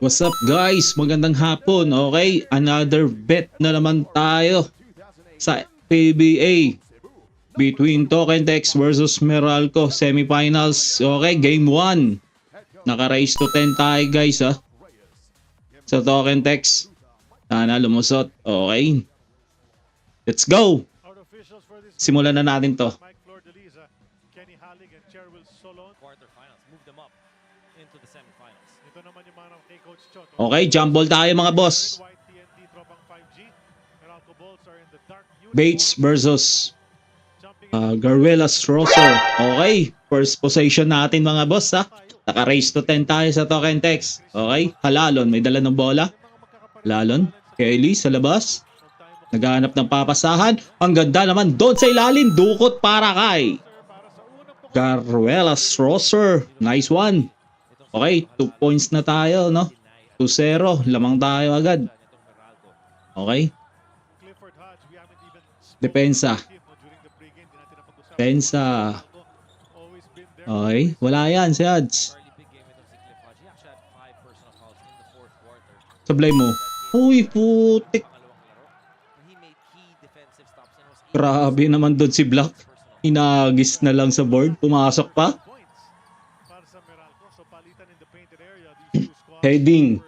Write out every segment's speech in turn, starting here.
What's up guys? Magandang hapon. Okay, another bet na naman tayo sa PBA between Tokentex versus Meralco semifinals. Okay, game 1. Naka-raise to 10 tayo guys ha. Sa Tokentex. Sana lumusot. Okay. Let's go. Simulan na natin to. Okay, jump ball tayo mga boss. Bates versus Garwelas Rosser. Okay, first position natin mga boss ha. Naka-raise to 10 tayo sa Tokentex. Okay, Halalon, may dala ng bola. Halalon, Kelly sa labas. Naghahanap ng papasahan. Ang ganda naman doon sa ilalim. Dukot para kay Garwelas Rosser. Nice one. Okay, 2 points na tayo, no? 2-0. Lamang tayo agad. Okay. Depensa. Depensa. Okay, wala yan si Ads. Sablay mo. Uy, putik. Grabe naman doon si Black. Inagis na lang sa board. Pumasok pa. Heading.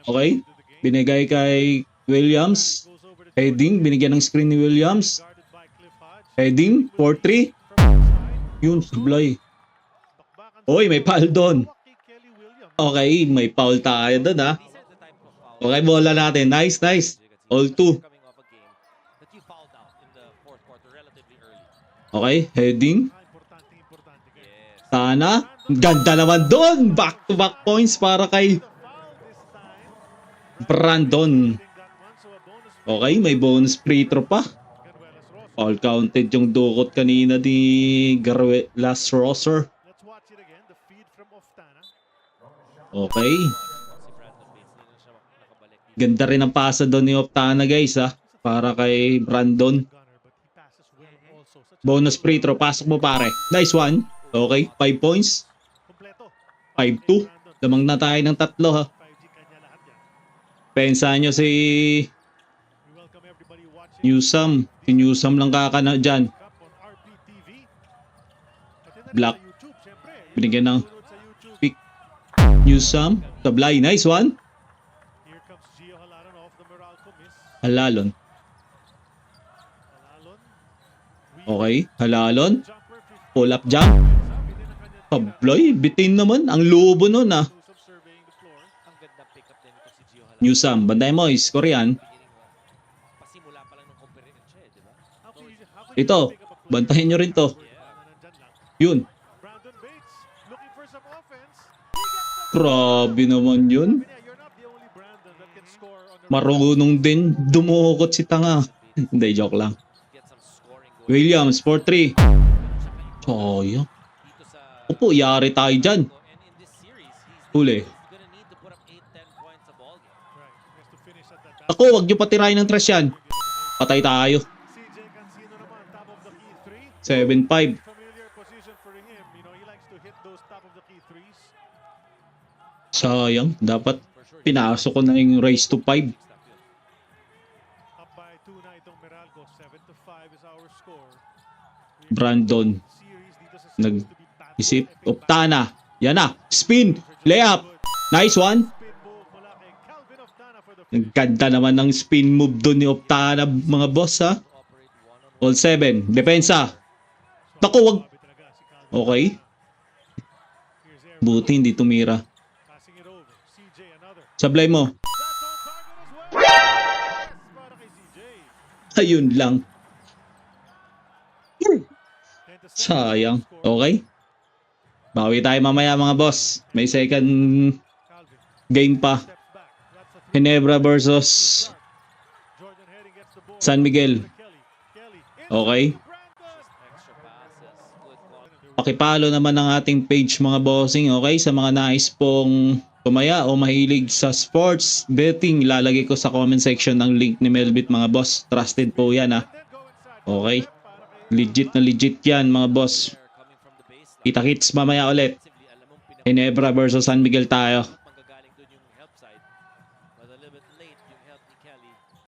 Okay. Binigay kay Williams. Heading. Binigyan ng screen ni Williams. Heading. 4-3. Yun. Sablay. Uy, may foul doon. Okay. May foul tayo doon ha. Okay, bola natin. Nice, nice. All 2. Okay, heading. Sana. Ganda naman doon. Back-to-back points para kay Brandon. Okay, may bonus free throw pa. All counted yung dukot kanina ni Garwelas Rosser. Okay. Ganda rin ang pasa doon ni Oftana guys ha. Para kay Brandon. Bonus free throw. Pasok mo pare. Nice one. Okay. 5 points. 5-2. Lamang na tayo ng 3 ha. Pensa nyo si Newsome. Si Newsome lang kakana dyan. Black. Binigyan ng pick. Newsome. Tablay. Nice one. Halalon. Okay. Halalon. Pull up jump. Tabloy, bitin naman. Ang lobo nun ah. Newsome, banday mo, score yan. Ito, bantahin nyo rin to. Yun. Grabe naman yun. Marunong din. Dumukot si tanga. Hindi, joke lang. Williams, 4-3. Sayang. Opo, yari tayo dyan. Huli. Ako, wag nyo patirahin ng trash yan. Patay tayo. 7-5. Sayang. Dapat pinasok ko na yung raise to 5. Brandon. Nag-isip. Oftana. Yan na. Spin. Layup. Nice one. Nagkanta naman ng spin move doon ni Oftana mga boss ha. All 7. Depensa. Naku, wag. Okay. Buti hindi tumira. Sablay mo. Ayun lang. Sayang. Okay. Bawi tayo mamaya mga boss. May second game pa. Ginebra versus San Miguel. Okay. Pakipalo naman ang ating page mga bossing. Okay. Sa mga nais pong tumaya o mahilig sa sports betting, ilalagay ko sa comment section ng link ni Melbit mga boss. Trusted po yan ha. Okay. Legit na legit yan mga boss. Kita-kits mamaya ulit. Ginebra versus San Miguel tayo.